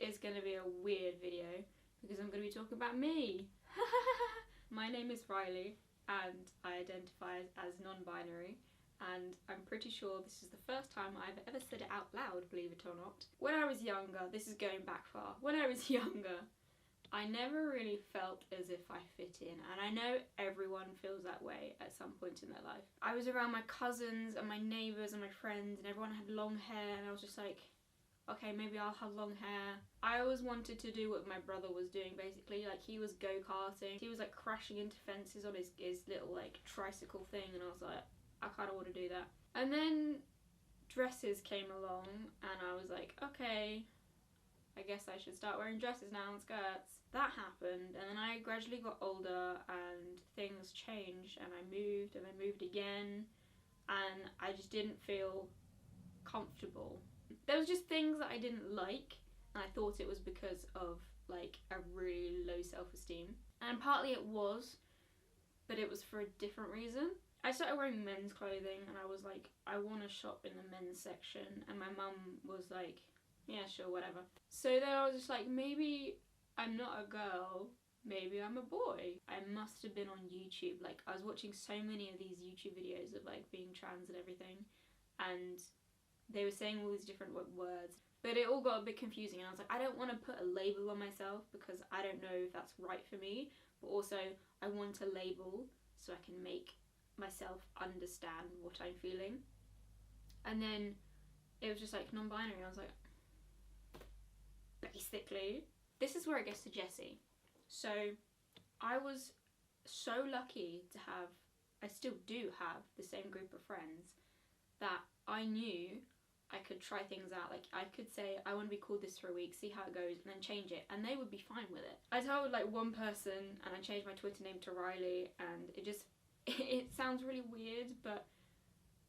is going to be a weird video because I'm going to be talking about me. My name is Riley and I identify as non-binary, and I'm pretty sure this is the first time I've ever said it out loud, believe it or not. When I was younger, this is going back far, when I was younger, I never really felt as if I fit in, and I know everyone feels that way at some point in their life. I was around my cousins and my neighbours and my friends and everyone had long hair, and I was just like, okay, maybe I'll have long hair. I always wanted to do what my brother was doing, basically. Like, he was go-karting. He was like crashing into fences on his little like tricycle thing, and I was like, I kind of want to do that. And then dresses came along and I was like, okay, I guess I should start wearing dresses now and skirts. That happened, and then I gradually got older and things changed, and I moved again, and I just didn't feel comfortable. There was just things that I didn't like, and I thought it was because of like a really low self-esteem. And partly it was, but it was for a different reason. I started wearing men's clothing and I was like, I want to shop in the men's section, and my mum was like, yeah, sure, whatever. So then I was just like, maybe I'm not a girl, maybe I'm a boy. I must have been on YouTube. Like, I was watching so many of these YouTube videos of like being trans and everything, and they were saying all these different words, but it all got a bit confusing, and I was like, I don't want to put a label on myself because I don't know if that's right for me, but also I want a label so I can make myself understand what I'm feeling. And then it was just like non-binary. I was like, basically. This is where it gets to Jessie. So I was so lucky to have, I still do have, the same group of friends that I knew I could try things out. Like, I could say, I want to be called this for a week, see how it goes, and then change it, and they would be fine with it. I told like one person, and I changed my Twitter name to Riley, and it just, it sounds really weird, but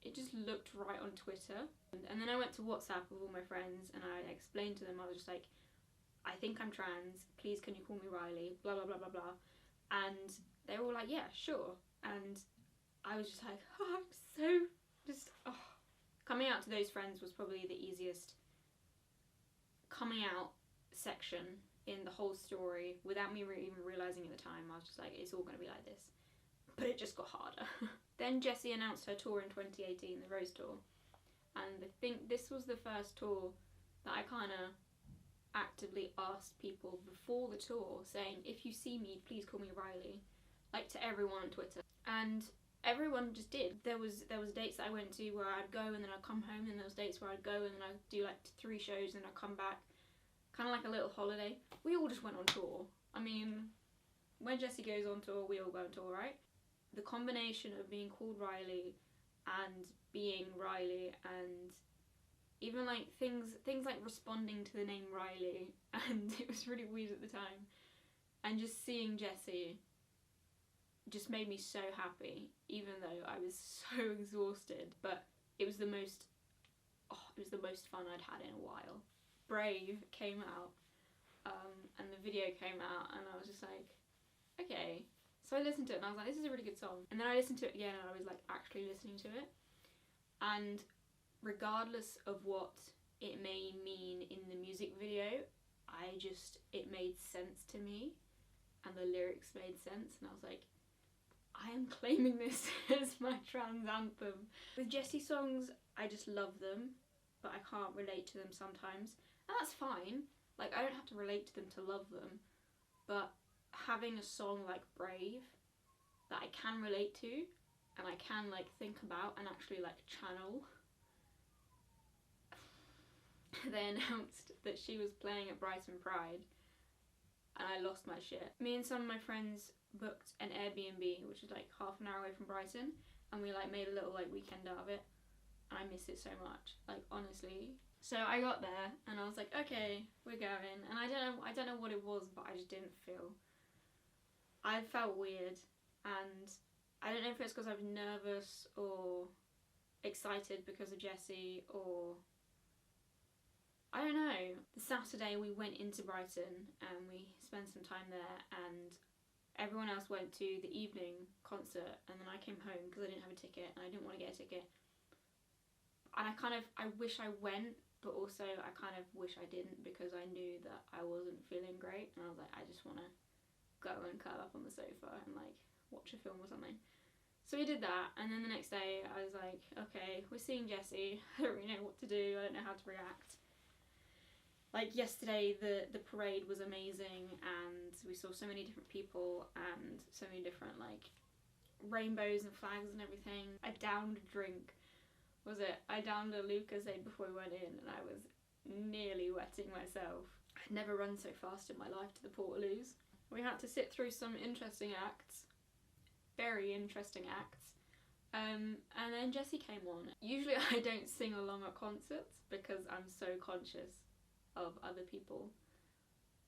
it just looked right on Twitter. And then I went to WhatsApp with all my friends and I explained to them, I was just like, I think I'm trans, please can you call me Riley, blah blah blah blah blah. And they were all like, yeah, sure. And I was just like, oh, I'm so just, oh. Coming out to those friends was probably the easiest coming out section in the whole story without me even realising at the time. I was just like, it's all going to be like this. But it just got harder. Then Jessie announced her tour in 2018, the Rose Tour. And I think this was the first tour that I kind of actively asked people before the tour, saying, if you see me, please call me Riley. Like, to everyone on Twitter. And everyone just did. There was dates that I went to where I'd go and then I'd come home, and there was dates where I'd go and then I'd do like 3 shows and I'd come back. Kind of like a little holiday. We all just went on tour. I mean, when Jessie goes on tour, we all go on tour, right? The combination of being called Riley and being Riley, and even like things like responding to the name Riley, and it was really weird at the time, and just seeing Jessie just made me so happy, even though I was so exhausted. But it was the most fun I'd had in a while. Brave came out, and the video came out, and I was just like, okay. So I listened to it and I was like, this is a really good song. And then I listened to it again and I was like actually listening to it. And regardless of what it may mean in the music video, it made sense to me, and the lyrics made sense, and I was like, I am claiming this as my trans anthem. With Jessie songs, I just love them, but I can't relate to them sometimes. And that's fine. Like, I don't have to relate to them to love them, but having a song like Brave that I can relate to and I can like think about and actually like channel. They announced that she was playing at Brighton Pride and I lost my shit. Me and some of my friends booked an Airbnb, which is like half an hour away from Brighton, and we like made a little like weekend out of it, and I miss it so much, like honestly. So I got there and I was like, okay, we're going, and I don't know what it was, but I just didn't feel, I felt weird, and I don't know if it's because I was nervous or excited because of Jessie, or I don't know. The Saturday we went into Brighton and we spent some time there, and everyone else went to the evening concert, and then I came home because I didn't have a ticket and I didn't want to get a ticket. And I wish I went but also I kind of wish I didn't, because I knew that I wasn't feeling great, and I was like, I just want to go and curl up on the sofa and like watch a film or something. So we did that, and then the next day I was like, okay, we're seeing Jessie, I don't really know what to do, I don't know how to react. Like yesterday, the parade was amazing, and we saw so many different people and so many different like rainbows and flags and everything. I downed a drink. I downed a Lucozade before we went in, and I was nearly wetting myself. I'd never run so fast in my life to the Portaloos. We had to sit through some interesting acts, very interesting acts. And then Jessie came on. Usually I don't sing along at concerts because I'm so conscious of other people,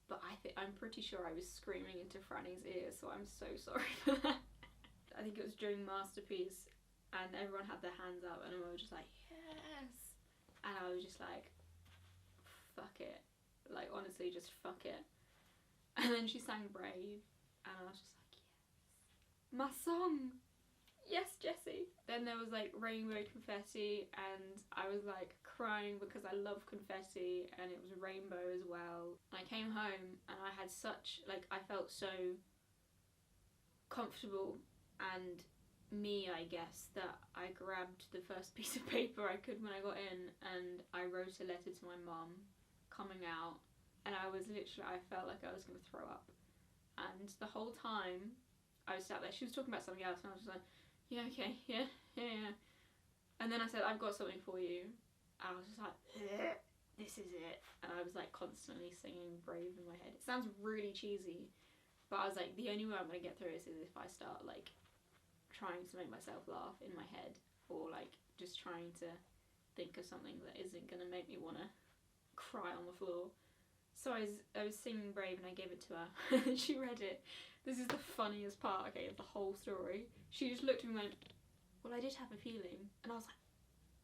but I'm pretty sure I was screaming into Franny's ear, so I'm so sorry for that. I think it was during Masterpiece, and everyone had their hands up, and we were just like, yes, and I was just like, fuck it, like honestly, just fuck it. And then she sang Brave, and I was just like, yes, my song, yes, Jessie. Then there was like rainbow confetti, and I was like crying because I love confetti, and it was rainbow as well. And I came home and I had such, like, I felt so comfortable and me, I guess, that I grabbed the first piece of paper I could when I got in, and I wrote a letter to my mum coming out, and I was literally, I felt like I was going to throw up. And the whole time I was sat there, she was talking about something else, and I was just like, yeah, okay, yeah. And then I said, I've got something for you. I was just like, this is it. And I was like constantly singing Brave in my head. It sounds really cheesy, but I was like, the only way I'm going to get through this is if I start like trying to make myself laugh in my head, or like just trying to think of something that isn't going to make me want to cry on the floor. So I was singing Brave, and I gave it to her, and she read it. This is the funniest part, okay, of the whole story. She just looked at me and went, well, I did have a feeling. And I was like,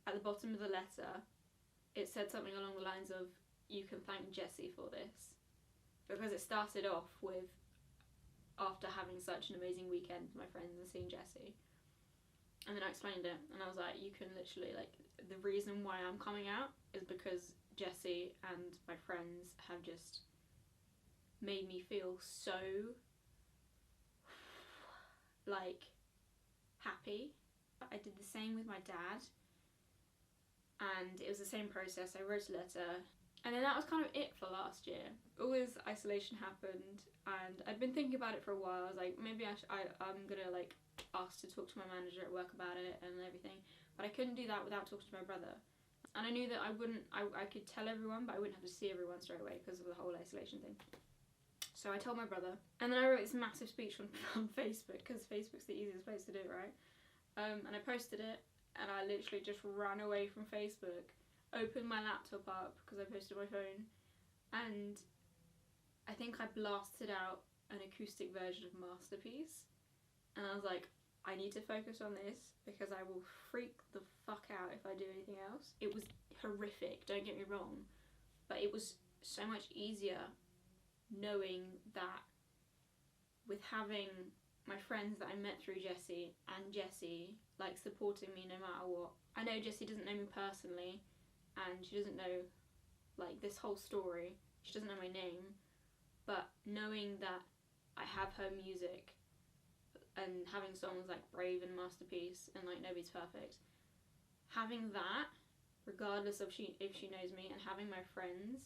at the bottom of the letter, it said something along the lines of, you can thank Jessie for this. Because it started off with, after having such an amazing weekend with my friends and seeing Jessie. And then I explained it, and I was like, you can literally, like, the reason why I'm coming out is because Jessie and my friends have just made me feel so, like, happy. I did the same with my dad, and it was the same process. I wrote a letter, and then that was kind of it for last year. All this isolation happened, and I'd been thinking about it for a while. I was like, maybe I'm gonna like ask to talk to my manager at work about it and everything, but I couldn't do that without talking to my brother. And I knew that I could tell everyone, but I wouldn't have to see everyone straight away because of the whole isolation thing. So I told my brother, and then I wrote this massive speech on Facebook, because Facebook's the easiest place to do it, right? And I posted it, and I literally just ran away from Facebook, opened my laptop up, because I posted my phone, and I think I blasted out an acoustic version of Masterpiece, and I was like, I need to focus on this, because I will freak the fuck out if I do anything else. It was horrific, don't get me wrong, but it was so much easier knowing that with having my friends that I met through Jessie, and Jessie like supporting me no matter what. I know Jessie doesn't know me personally, and she doesn't know like this whole story, she doesn't know my name, but knowing that I have her music and having songs like Brave and Masterpiece and like Nobody's Perfect, having that regardless of if she knows me, and having my friends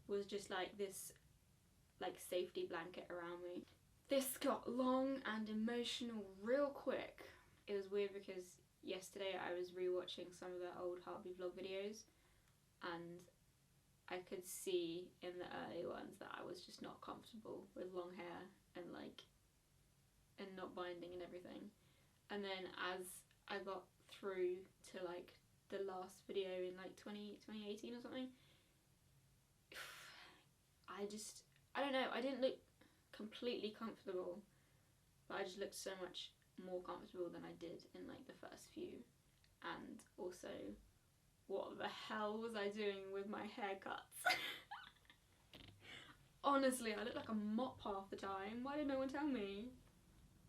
was just like this like safety blanket around me. This got long and emotional real quick. It was weird because yesterday I was rewatching some of the old Harvey vlog videos, and I could see in the early ones that I was just not comfortable with long hair and like and not binding and everything. And then as I got through to like the last video in like 2018 or something, I don't know, I didn't look completely comfortable, but I just looked so much more comfortable than I did in like the first few. And also, what the hell was I doing with my haircuts? Honestly, I look like a mop half the time. Why did no one tell me?